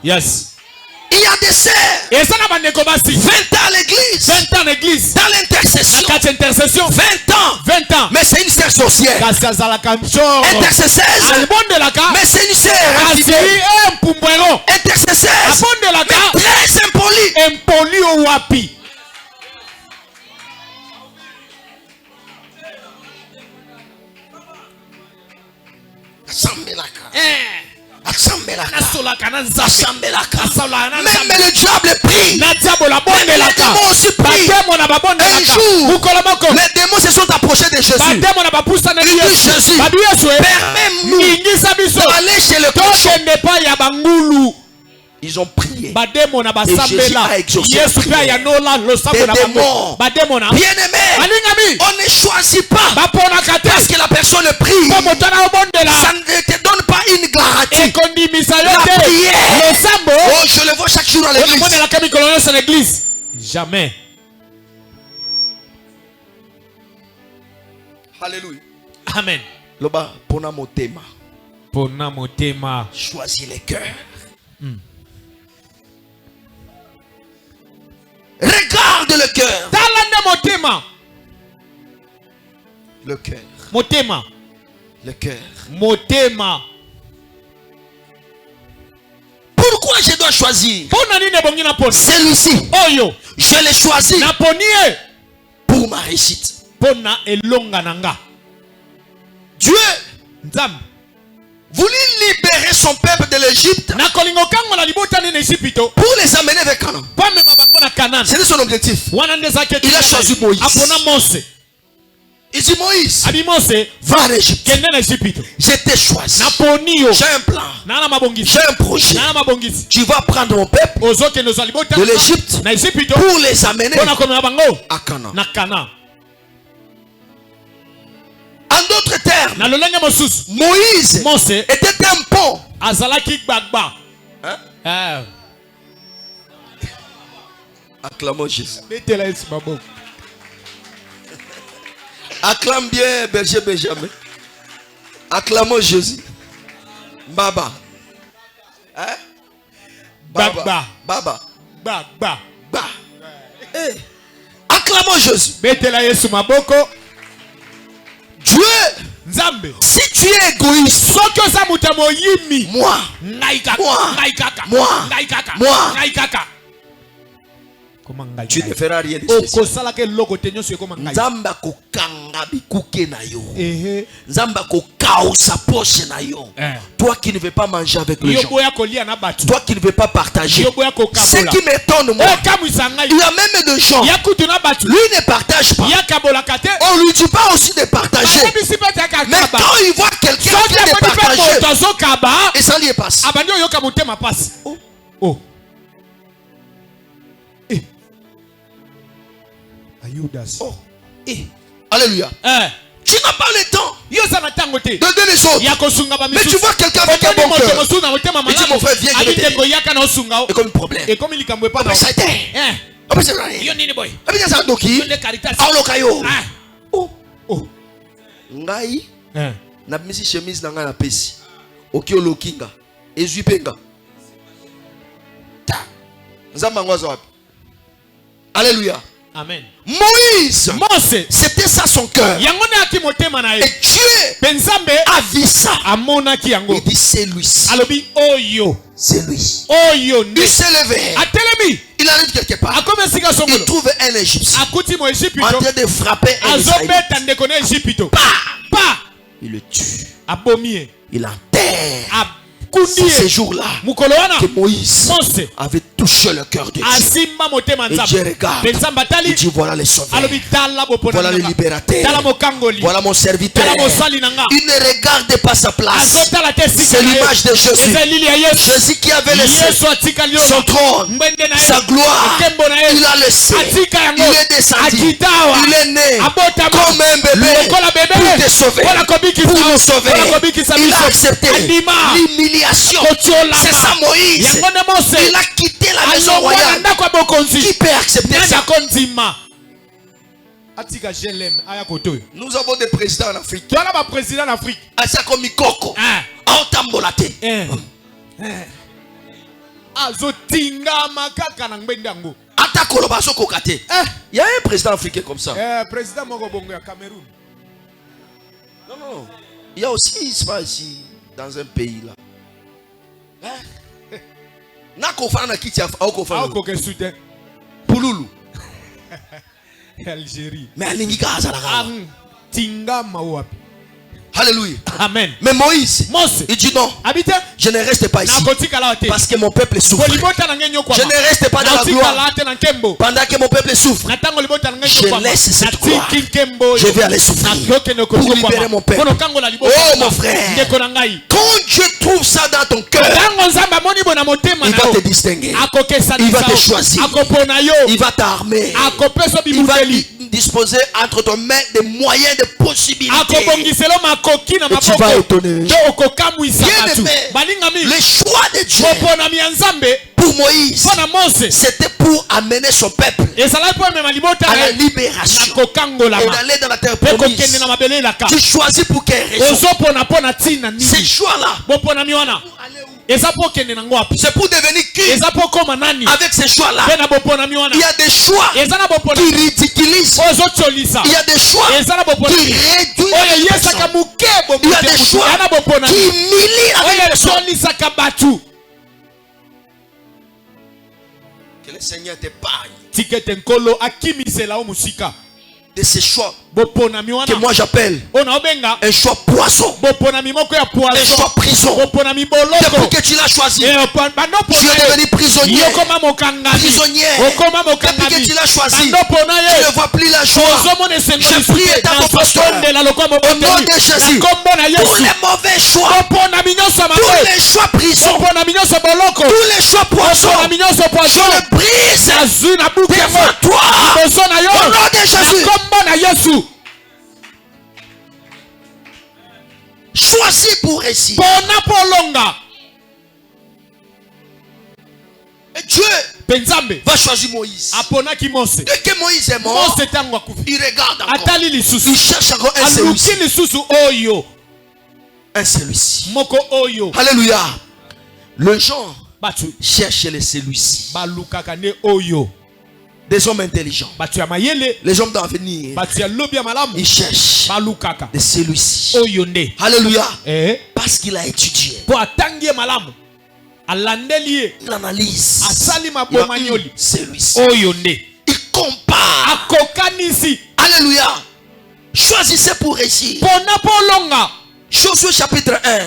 Yes. Il y a des sœurs. 20 ans à l'église. 20 ans à l'église. Dans l'intercession. 20 ans. 20 ans. Mais c'est une sœur sorcière. Intercesseuse. Mais c'est une sœur. Intercesseuse. Mais très impolie. Impoli au wapi. Même le diable prie. Les démons aussi prient. Un jour, les démons se sont approchés de Jésus. Ils disent Jésus, permets-nous d'aller chez le cochon. Ils ont prié. Et Jésus a exaucé la prière. Des démons. Bien-aimé, on ne choisit pas parce que la personne prie. Ça ne te donne pas une garantie. La prière. Oh, je le vois chaque jour à l'église. Jamais. Alléluia. Amen. Loba pona motema. Pona motema. Choisis les cœurs. Regarde le cœur. Motema. Le cœur. Motema. Le cœur. Motema. Pourquoi je dois choisir celui-ci? Je l'ai choisi pour ma réussite. Dieu voulut libérer son peuple de l'Égypte pour les amener vers Canaan. C'était son objectif. Il a choisi Moïse. Il dit Moïse, va en Égypte. Je t'ai choisi. J'ai un plan. J'ai un projet. Tu vas prendre mon peuple de l'Égypte pour les amener à Canaan. En d'autres termes, Moïse était un pont. Hein? Acclamons Jésus. Acclame bien berger Benjamin. Acclamons Jésus. Baba. Hein? Baba. Baba. Baba. Ba. Hey. Acclamons Jésus. Dieu. Si tu es égoïste, moi. Tu ne feras rien de spécial. Nzamba kokanga bikuke na yo. Nzamba kokausa poche na yo. Toi qui ne veux pas manger avec les gens. Toi qui ne veux pas partager. Ce qui m'étonne moi. Il y a même des gens. Lui ne partage pas. On lui dit pas aussi de partager. Mais quand il voit quelqu'un qui ne partage, et ça lui passe. Oh. Oh. Alléluia. Tu n'as pas le temps de donner les autres. Mais tu vois quelqu'un avec un bon cœur. Il dit mon frère viens je vais t'aider. Et comme problème. Après ça a été. Après ça a été. Après ça a été. Oh. Ngai. Na misi chemise nanga na pesi. Oki olokinga. Ezui penga. Ta. Nzamba ngwazo wapi. Alléluia. Amen. Moïse, c'était ça son cœur. Et Dieu a vu ça. Il dit c'est lui. C'est lui. Il s'est levé. Il arrive quelque part. Il trouve un Égyptien en train de frapper un Israélite. Il le tue. Il enterre. C'est ce jour-là que Moïse avait touché le cœur de Dieu. Et Dieu regarde. Il dit voilà les sauveurs. Voilà les libérateurs. Voilà mon serviteur. Il ne regarde pas sa place. C'est l'image de Jésus. Jésus qui avait laissé son trône, sa gloire. Il a laissé. Il est descendu. Il est né comme un bébé pour te sauver. Pour nous sauver. Il a accepté l'humiliation. C'est ça Moïse. Il a quitté la maison royale. Qui peut accepter ça? Nous avons des présidents en Afrique. Asa comme Mikoko. Aotambolate. azotingama kaka na ngbendi yango. Ata kolobaso kokate. Il y a un président africain comme ça. Président moko bongo ya Cameroun. Non. Il y a aussi, il se passe ici, dans un pays là. Nakofana kiti akofana. Akoke soutien. Pouloulou. Algérie. Mais alingika azalaka. Tingama wapi. Alléluia. Amen. Mais Moïse, il dit non. Je ne reste pas ici. Parce que mon peuple souffre. Je ne reste pas dans la gloire. Pendant que mon peuple souffre, je laisse cette gloire. Je vais aller souffrir pour libérer mon peuple. Oh mon frère, quand Dieu trouve ça dans ton cœur, il va te distinguer. Il va te choisir. Il va t'armer. Il va disposer entre ton main des moyens de possibilités. Et tu vas étonner. Le choix de Dieu pour Moïse, c'était pour amener son peuple à la libération et d'aller dans la terre promise. Tu choisis pour quelle raison? Ces choix-là, c'est pour devenir qui? Avec ces choix-là, il y a des choix qui ridiculisent. Il y a des choix qui réduisent. Il y a des choix qui humilient avec les personnes. Que le Seigneur t'épargne de ces choix que moi j'appelle un choix poisson, un choix prison. Depuis que tu l'as choisi, tu es devenu prisonnier, prisonnière. Depuis que tu l'as choisi, tu ne vois plus la joie. Je prie étant mon pasteur au nom de Jésus pour les mauvais choix, tous les choix prison, tous les choix poissons, je le brise devant toi au nom de Jésus. Choisis pour réussir. Et Dieu va choisir Moïse. Dès que Moïse est mort, il regarde encore. Il cherche encore un celui-ci. Un celui-ci. Alléluia. Le genre cherche les celui-ci. Des hommes intelligents. Les hommes d'avenir. Ils cherchent de celui-ci. Alléluia. Parce qu'il a étudié. Il analyse. Celui-ci. Il compare. Alléluia. Choisissez pour réussir. Josué chapitre 1,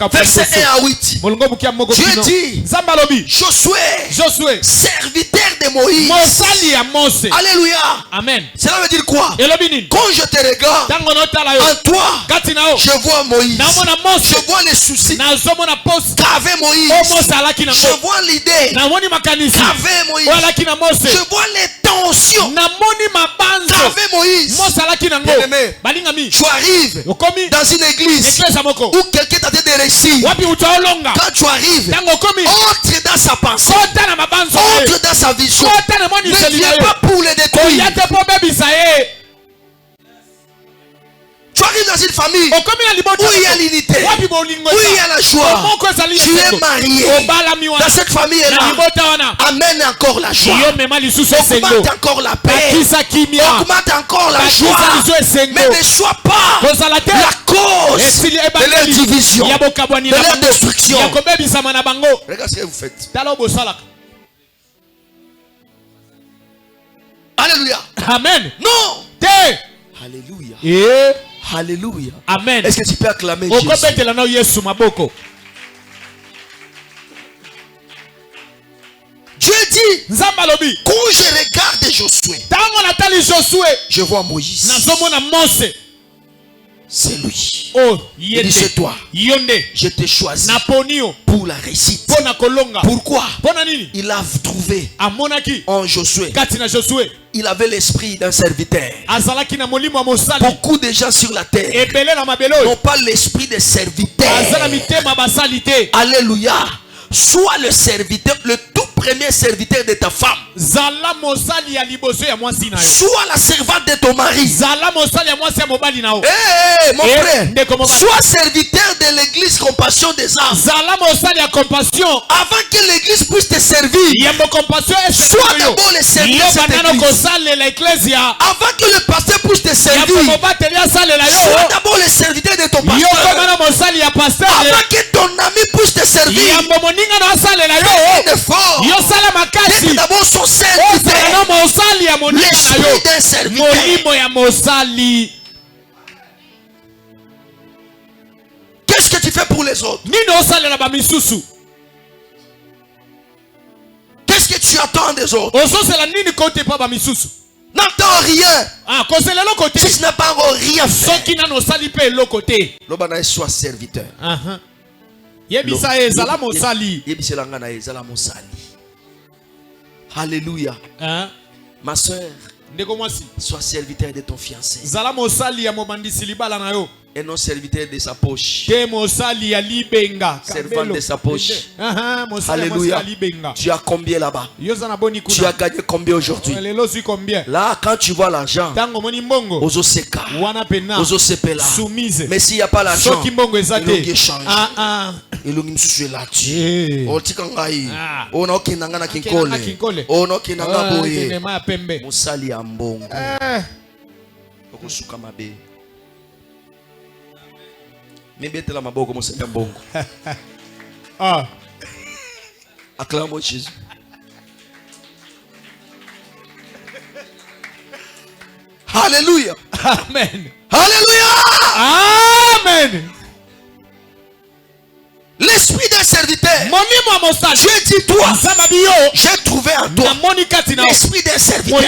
verset 1 à 8. Dieu dit, Josué, serviteur de Moïse. Alléluia. Amen. Cela veut dire quoi? Quand je te regarde, en toi, je vois Moïse. Je vois les soucis qu'avait Moïse. Je vois l'idée qu'avait Moïse. Je vois les tensions qu'avait Moïse. Bien-aimé, tu arrives dans une église où quelqu'un t'a dit de réussir. Quand tu arrives, entre dans sa pensée, entre dans sa vision. Ne viens pas pour le détruire. Tu arrives dans une famille où il y a l'unité, où il y a la joie. Tu es marié. Dans cette famille-là, amène encore la joie. Augmente encore la paix. Augmente encore la joie. Mais ne sois pas la cause de leur division, de leur destruction. Regarde ce que vous faites. Alléluia. Amen. Non. Alléluia. Alléluia. Amen. Est-ce que tu peux acclamer Jésus? Dieu dit, quand je regarde Josué, je vois Moïse. C'est lui. Il dit, c'est toi. Je t'ai choisi pour la réussite. Pourquoi? Il a trouvé en Josué. Il avait l'esprit d'un serviteur. Beaucoup de gens sur la terre n'ont pas l'esprit de serviteur. Alléluia. Sois le serviteur, le tout premier serviteur de ta femme. Zala mosali ya liboso ya mwasi na yo. Sois la servante de ton mari. Zala mosali ya mwasi ya mobali na yo. Mon frère, sois serviteur de l'église Compassion des âmes. Zala mosali ya compassion. Avant que l'église puisse te servir, yembo compassion sois d'abord le serviteur de cette église. Avant que le pasteur puisse te servir, sois d'abord le serviteur de ton pasteur. Avant que ton ami puisse te servir, d'être d'abord son serviteur. L'esprit d'un serviteur. Qu'est-ce que tu fais pour les autres? Qu'est-ce que tu attends des autres? N'attends rien. Si ce n'est pas encore rien fait, l'obana soit serviteur. Alléluia. Ma soeur, sois serviteur de ton fiancé et non serviteur de sa poche. Servant de sa poche. Alléluia. Tu as combien là-bas? Tu as gagné combien aujourd'hui? Là, quand tu vois l'argent, Ozo Seka, Ozo Sepela. Mais s'il n'y a pas l'argent, il faut changer. Il faut là-dessus. On a aucun nangana kinkole. On a aucun nangana boye. Musali ambongo. Okusuka mabe. Mibetela maboko musali ambongo. Acclamons Jésus. Alléluia. Amen. Alléluia. Amen. L'esprit d'un serviteur. Dieu dit toi, j'ai trouvé en toi l'esprit d'un serviteur.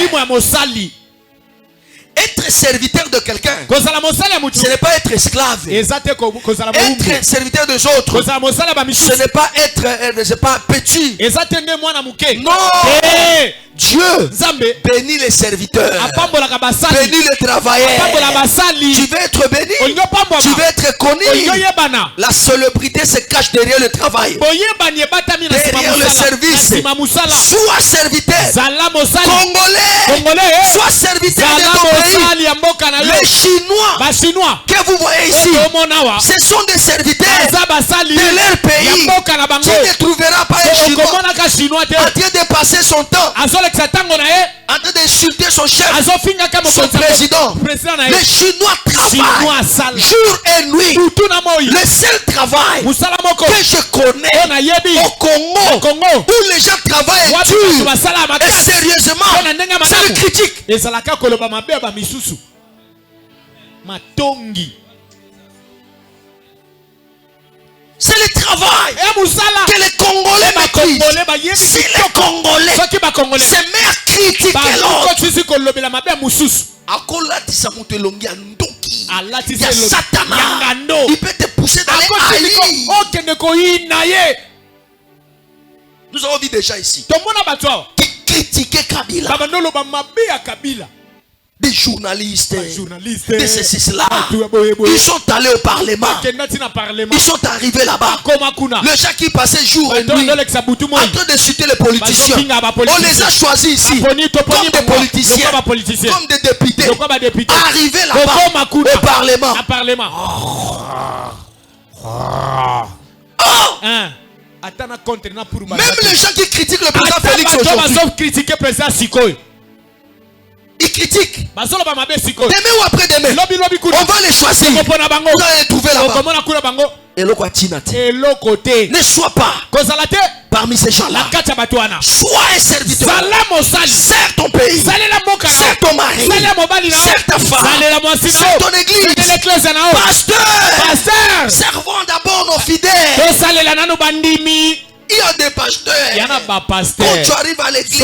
Être serviteur de quelqu'un, ce n'est pas être esclave. Être serviteur des autres, ce n'est pas être petit. Non. Dieu bénit les serviteurs, bénit les travailleurs. Tu veux être béni, tu veux être connu. La célébrité se cache derrière le travail, derrière le service. Sois serviteur congolais, sois serviteur de ton pays. Les Chinois que vous voyez ici, ce sont des serviteurs de leur pays. Tu ne trouveras pas un Chinois en train de passer son temps en train d'insulter son chef, son président. Les Chinois travaillent jour et nuit. Le seul travail que je connais au Congo, où les gens travaillent dur et sérieusement, c'est le critique. C'est le travail que les Congolais maîtrisent. Si les Congolais se mettent à critiquer l'autre, il peut te pousser dans les haillons. Nous avons vu déjà ici qui critiquaient Kabila. Des journalistes, de ceci, cela. Ils sont allés au Parlement. Ils sont arrivés là-bas. Le gens qui passaient jour et nuit en train d'insulter les politiciens. On les a choisis ici comme des politiciens, comme des députés. Arrivés là-bas au Parlement. Même les gens qui critiquent le président Félix aujourd'hui, ils critiquent. Demain ou après demain, on va les choisir. On va les trouver là-bas. Et le côté, ne sois pas parmi ces gens-là. Sois un serviteur. Sers ton pays. Sers ton mari. Sers ta femme. Sers ton église. Pasteur. Servons d'abord nos fidèles. Il y a des pasteurs. Quand tu arrives à l'église,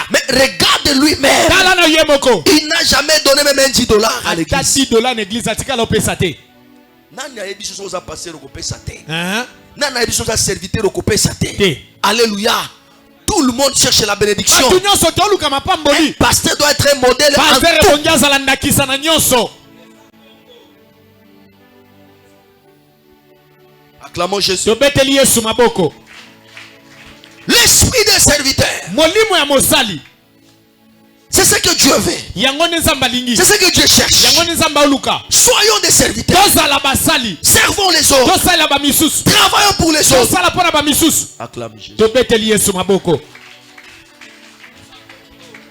mais regarde lui-même. Il n'a jamais donné même $10 à l'église. Alléluia. Tout le monde cherche la bénédiction. Un pasteur doit être un modèle en tout. Acclamons Jésus. Tobeteli Yesu maboko. L'esprit des serviteurs. Molimo ya mosali. C'est ce que Dieu veut. C'est ce que Dieu cherche. Soyons des serviteurs. Servons les autres. Travaillons pour les autres. Acclame Jésus.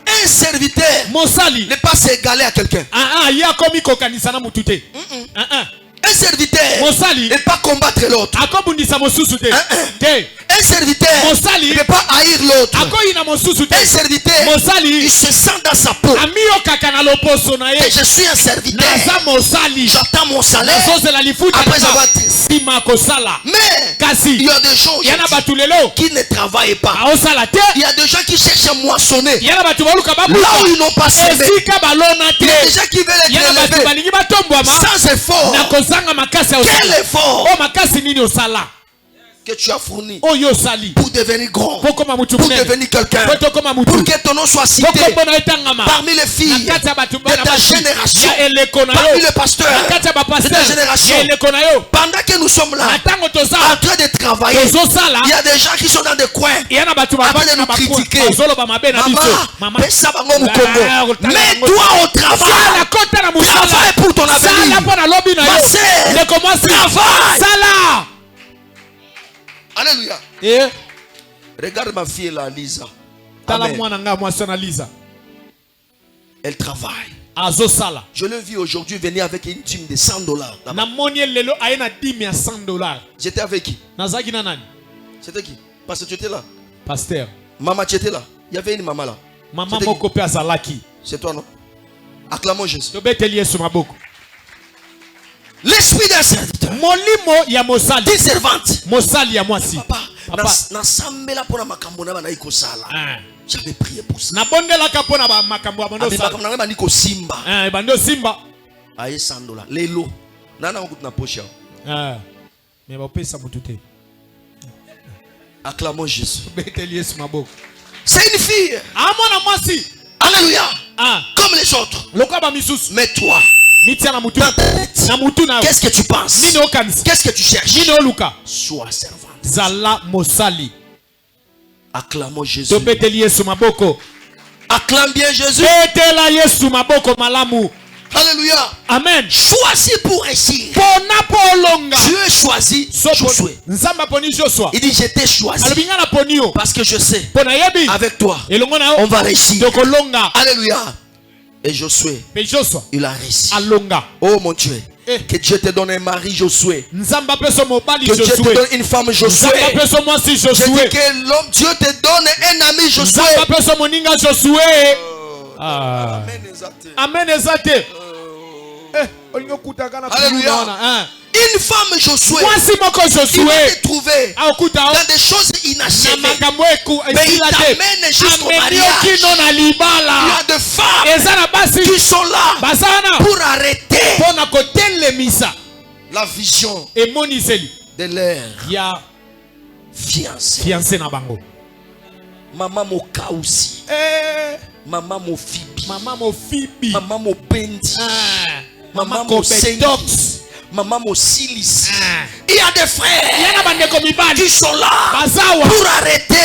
Un serviteur n'est pas s'égaler à quelqu'un. Un serviteur n'est pas combattre l'autre. Un serviteur ne peut pas haïr l'autre. Un serviteur, il se sent dans sa peau. Et je suis un serviteur. J'attends mon salaire après avoir triste. Mais il y a des gens qui ne travaillent pas. Il y a des gens qui cherchent à moissonner là où ils n'ont pas semé. Il y a des gens qui veulent être élevés sans effort. Quel effort que tu as fourni pour devenir grand, pour devenir quelqu'un, pour que ton nom soit cité parmi les filles de ta génération, parmi les pasteurs de ta génération. Pendant que nous sommes là en train de travailler, il y a des gens qui sont dans des coins en train de nous critiquer. Maman, mets-toi au travail. Travaille pour ton avenir. Ma sœur, travaille. Alléluia. Regarde ma fille là, Lisa. Elle travaille. Je l'ai vu aujourd'hui venir avec une dîme de $100. J'étais avec qui? C'était qui? Parce que tu étais là. Pasteur. Maman, tu étais là. Il y avait une maman là. Maman moko pe azalaki. C'est toi non? Acclamons Jésus. L'esprit d'un serviteur. Molimo ya mosali. D'une servante. Mosali ya mwasi. Papa. J'avais prié pour ça. Simba. Aye $100. Lelo. Nana na poche. Mais ba pesa mutute. Acclamons Jésus. C'est une fille. Alléluia. Comme les autres. Mais toi, qu'est-ce que tu penses? Qu'est-ce que tu cherches? Sois servante. Zala mosali. Acclamons Jésus. Acclame bien Jésus. Alléluia. Amen. Choisi pour réussir. Dieu choisi Josué. Il dit je t'ai choisi parce que je sais avec toi on va réussir. Alléluia. Et Josué, il a réussi. Oh mon Dieu. Que Dieu te donne un mari Josué. Que Dieu te donne une femme Josué. Je dis que l'homme Dieu te donne un ami Josué. Amen. Alléluia. Une femme Josué, il va te trouver dans des choses inachevées. Mais il t'amène jusqu'au mariage. Il y a des femmes qui sont là pour arrêter la vision de leur fiancé. Maman Moka aussi. Maman Mofibi. Maman Mobendi. Maman Mosengi. Maman Mosilis. Il y a des frères qui sont là pour arrêter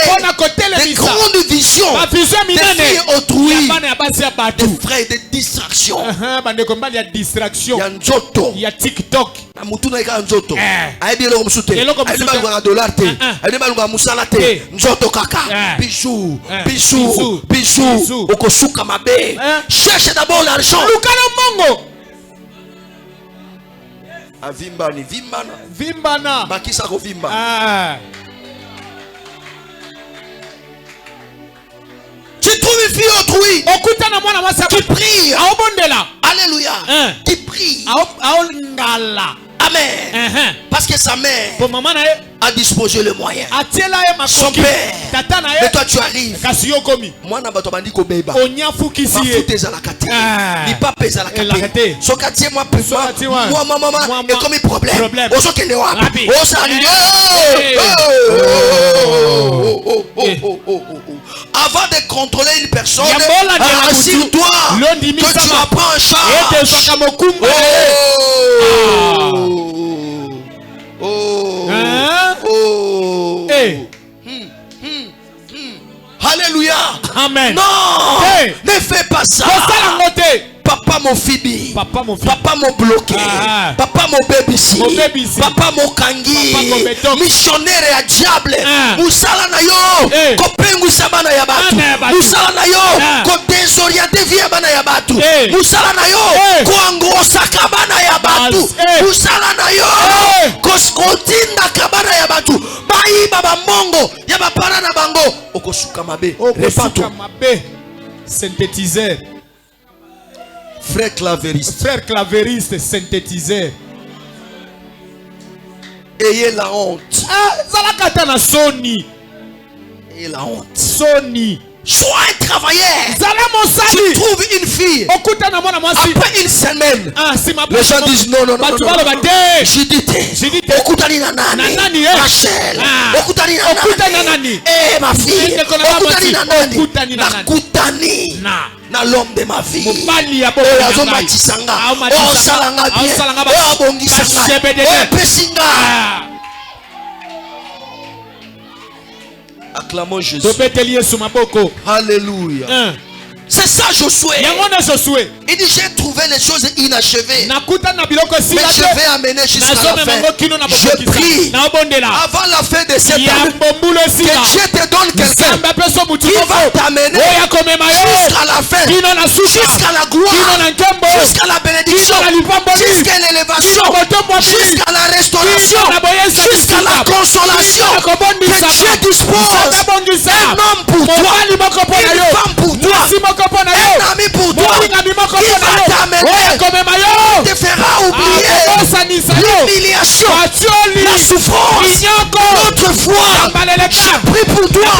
des grandes visions, des filles autrui, des frères de distraction. Il y a Nzoto. Il y a TikTok. Cherche d'abord l'argent. Vimbana. Bakisa ko vimba. Tu trouves une fille autrui qui prie. Alléluia. Qui prie. Amen. Parce que sa mère a disposé le moyen. Son père. Mais toi tu arrives. Moi na bato bandi ko beba. Mafute za la kate. Ni pas pesa la kate. So kate moi maman et comme problème. Oso kende wapi? Osa ni. Avant de contrôler une personne, assure-toi que tu apprends un charge. Amen. Non. Hey. Ne fais pas ça. Papa mon fibi. Papa mon bloqué. Papa mon babysi. Papa mon kangi. Missionnaire ya diable. Musala na yo. Kopengu sabana ya batu. Musala na yo. Ko désorienter vie bana ya batu. Musala na yo. Ko angosa kabana ya batu. Musala na yo. Ko skotinda kabana ya batu. Bai baba mongo ya bapara na bango. Okosuka mabe. Okosuka mabe. Synthétiseur. Frère clavériste. Frère clavériste, synthétiseur. Ayez la honte. Zalakatana Sony. Ayez la honte. Sony. Sois un travailleur. Tu trouves une fille. Après une semaine, les gens disent non, non, non, non. Judith, okutani na nani? Rachel, okutani na nani? Eh, ma fille, okutani na nani? Nakutani na l'homme de ma vie. Oyo matisanga, oyo salanga bien, oyo abongisanga, oyo pesinga. Acclamons Jésus. Alléluia. C'est ça Josué. Il dit j'ai trouvé les choses inachevées, mais je vais amener jusqu'à la fin. Je prie avant la fin de cette année que Dieu te donne quelqu'un qui va t'amener jusqu'à la fin, jusqu'à la gloire, jusqu'à la bénédiction, jusqu'à l'élévation, jusqu'à la restauration, jusqu'à la consolation. Que Dieu dispose un homme pour toi, une femme pour toi, un ami pour toi, qui va t'amener, te fera oublier l'humiliation, la souffrance. L'autre fois, j'ai pris pour toi,